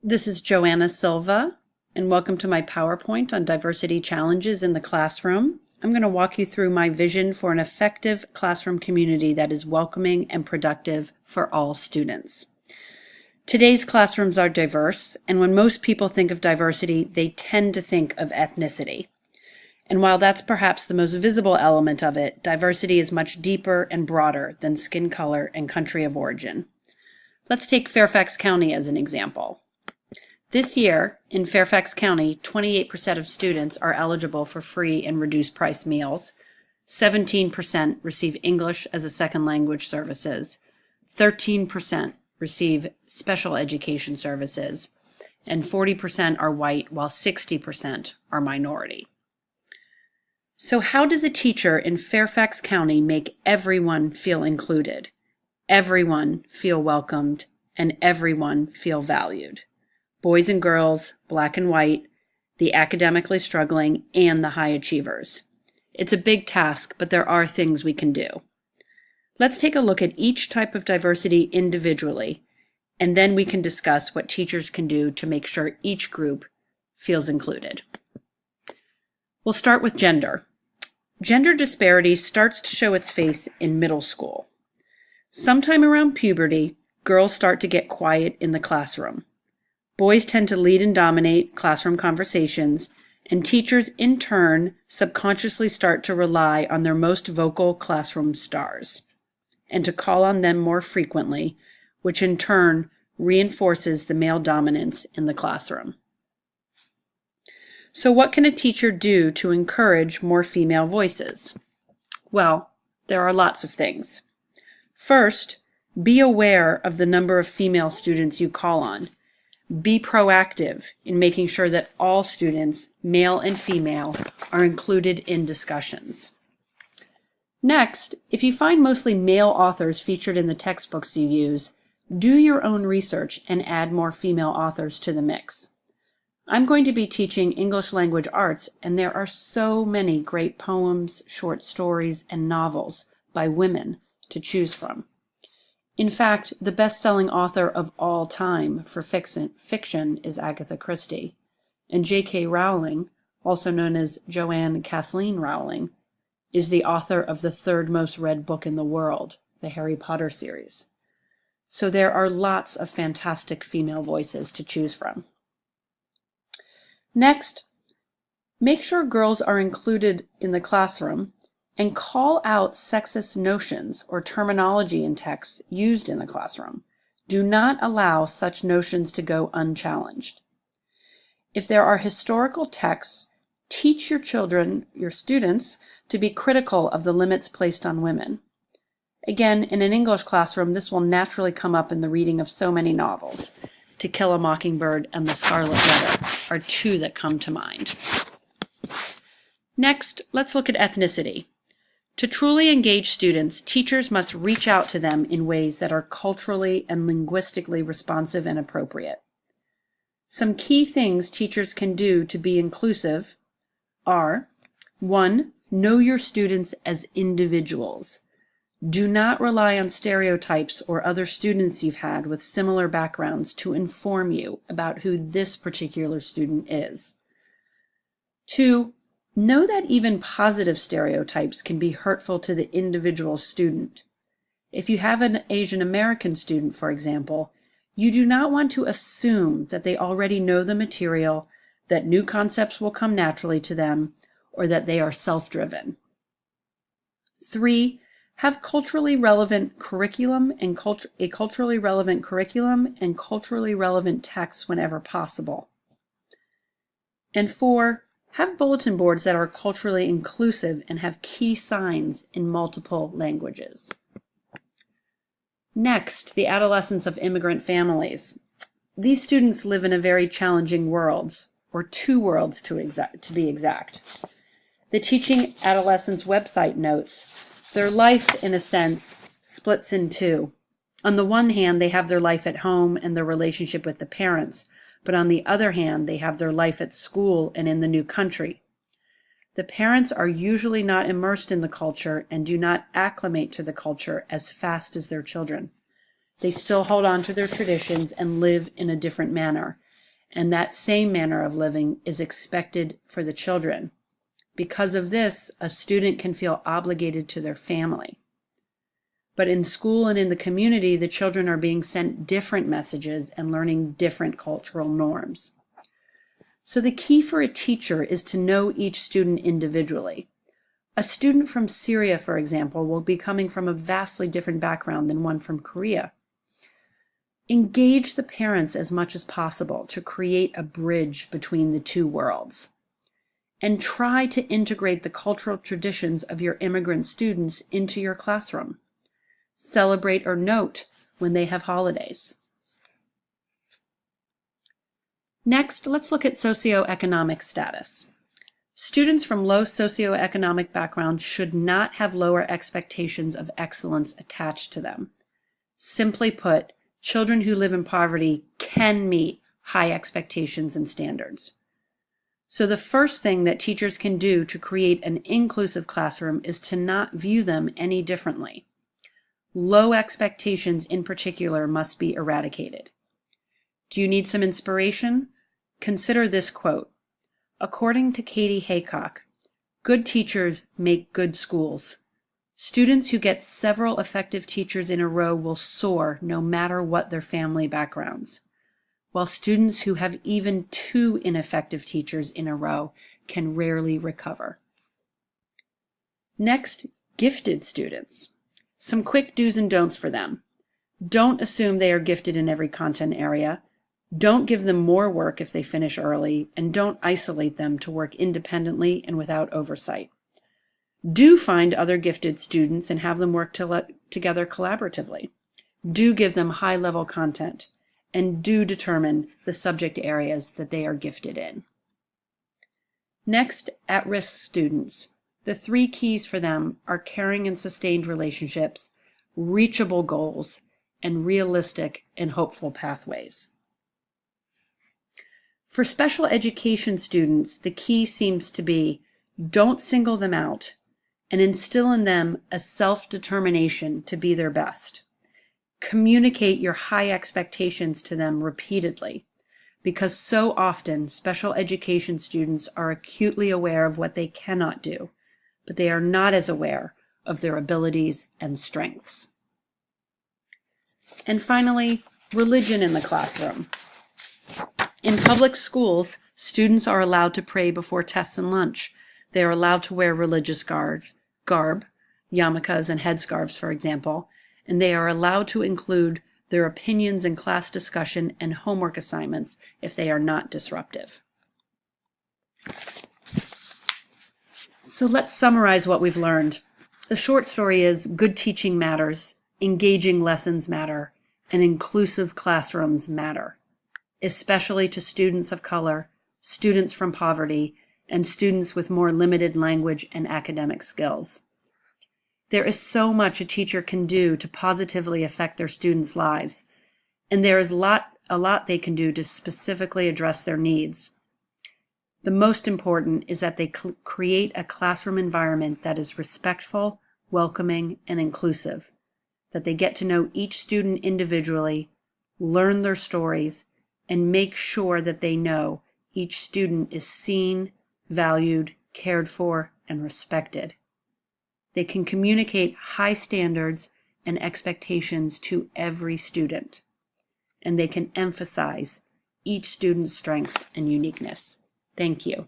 This is Joanna Silva, and welcome to my PowerPoint on diversity challenges in the classroom. I'm going to walk you through my vision for an effective classroom community that is welcoming and productive for all students. Today's classrooms are diverse, and when most people think of diversity, they tend to think of ethnicity. And while that's perhaps the most visible element of it, diversity is much deeper and broader than skin color and country of origin. Let's take Fairfax County as an example. This year, in Fairfax County, 28% of students are eligible for free and reduced price meals, 17% receive English as a second language services, 13% receive special education services, and 40% are white, while 60% are minority. So how does a teacher in Fairfax County make everyone feel included, everyone feel welcomed, and everyone feel valued? Boys and girls, black and white, the academically struggling, and the high achievers. It's a big task, but there are things we can do. Let's take a look at each type of diversity individually, and then we can discuss what teachers can do to make sure each group feels included. We'll start with gender. Gender disparity starts to show its face in middle school. Sometime around puberty, girls start to get quiet in the classroom. Boys tend to lead and dominate classroom conversations, and teachers in turn subconsciously start to rely on their most vocal classroom stars and to call on them more frequently, which in turn reinforces the male dominance in the classroom. So what can a teacher do to encourage more female voices? Well, there are lots of things. First, be aware of the number of female students you call on. Be proactive in making sure that all students, male and female, are included in discussions. Next, if you find mostly male authors featured in the textbooks you use, do your own research and add more female authors to the mix. I'm going to be teaching English language arts, and there are so many great poems, short stories, and novels by women to choose from. In fact, the best-selling author of all time for fiction is Agatha Christie, and J.K. Rowling, also known as Joanne Kathleen Rowling, is the author of the third most read book in the world, the Harry Potter series. So there are lots of fantastic female voices to choose from. Next, make sure girls are included in the classroom and call out sexist notions or terminology in texts used in the classroom. Do not allow such notions to go unchallenged. If there are historical texts, teach your children, your students, to be critical of the limits placed on women. Again, in an English classroom, this will naturally come up in the reading of so many novels. To Kill a Mockingbird and The Scarlet Letter are two that come to mind. Next, let's look at ethnicity. To truly engage students, teachers must reach out to them in ways that are culturally and linguistically responsive and appropriate. Some key things teachers can do to be inclusive are: 1. Know your students as individuals. Do not rely on stereotypes or other students you've had with similar backgrounds to inform you about who this particular student is. 2. Know that even positive stereotypes can be hurtful to the individual student. If you have an Asian American student, for example, you do not want to assume that they already know the material, that new concepts will come naturally to them, or that they are self-driven. 3. Have culturally relevant curriculum and culturally relevant texts whenever possible. And 4, have bulletin boards that are culturally inclusive and have key signs in multiple languages. Next, the adolescents of immigrant families. These students live in a very challenging world, or two worlds to be exact. The Teaching Adolescents website notes their life, in a sense, splits in two. On the one hand, they have their life at home and their relationship with the parents, but on the other hand, they have their life at school and in the new country. The parents are usually not immersed in the culture and do not acclimate to the culture as fast as their children. They still hold on to their traditions and live in a different manner, and that same manner of living is expected for the children. Because of this, a student can feel obligated to their family. But in school and in the community, the children are being sent different messages and learning different cultural norms. So the key for a teacher is to know each student individually. A student from Syria, for example, will be coming from a vastly different background than one from Korea. Engage the parents as much as possible to create a bridge between the two worlds. And try to integrate the cultural traditions of your immigrant students into your classroom. Celebrate or note when they have holidays. Next, let's look at socioeconomic status. Students from low socioeconomic backgrounds should not have lower expectations of excellence attached to them. Simply put, children who live in poverty can meet high expectations and standards. So the first thing that teachers can do to create an inclusive classroom is to not view them any differently. Low expectations in particular must be eradicated. Do you need some inspiration? Consider this quote. According to Katie Haycock, good teachers make good schools. Students who get several effective teachers in a row will soar no matter what their family backgrounds, while students who have even 2 ineffective teachers in a row can rarely recover. Next, gifted students. Some quick do's and don'ts for them. Don't assume they are gifted in every content area. Don't give them more work if they finish early, and don't isolate them to work independently and without oversight. Do find other gifted students and have them work together collaboratively. Do give them high-level content, and do determine the subject areas that they are gifted in. Next, at-risk students. The 3 keys for them are caring and sustained relationships, reachable goals, and realistic and hopeful pathways. For special education students, the key seems to be don't single them out and instill in them a self-determination to be their best. Communicate your high expectations to them repeatedly, because so often special education students are acutely aware of what they cannot do, but they are not as aware of their abilities and strengths. And finally, religion in the classroom. In public schools, students are allowed to pray before tests and lunch. They are allowed to wear religious garb, yarmulkes and headscarves, for example, and they are allowed to include their opinions in class discussion and homework assignments if they are not disruptive. So let's summarize what we've learned. The short story is good teaching matters, engaging lessons matter, and inclusive classrooms matter, especially to students of color, students from poverty, and students with more limited language and academic skills. There is so much a teacher can do to positively affect their students' lives, and there is a lot they can do to specifically address their needs. The most important is that they create a classroom environment that is respectful, welcoming, and inclusive, that they get to know each student individually, learn their stories, and make sure that they know each student is seen, valued, cared for, and respected. They can communicate high standards and expectations to every student, and they can emphasize each student's strengths and uniqueness. Thank you.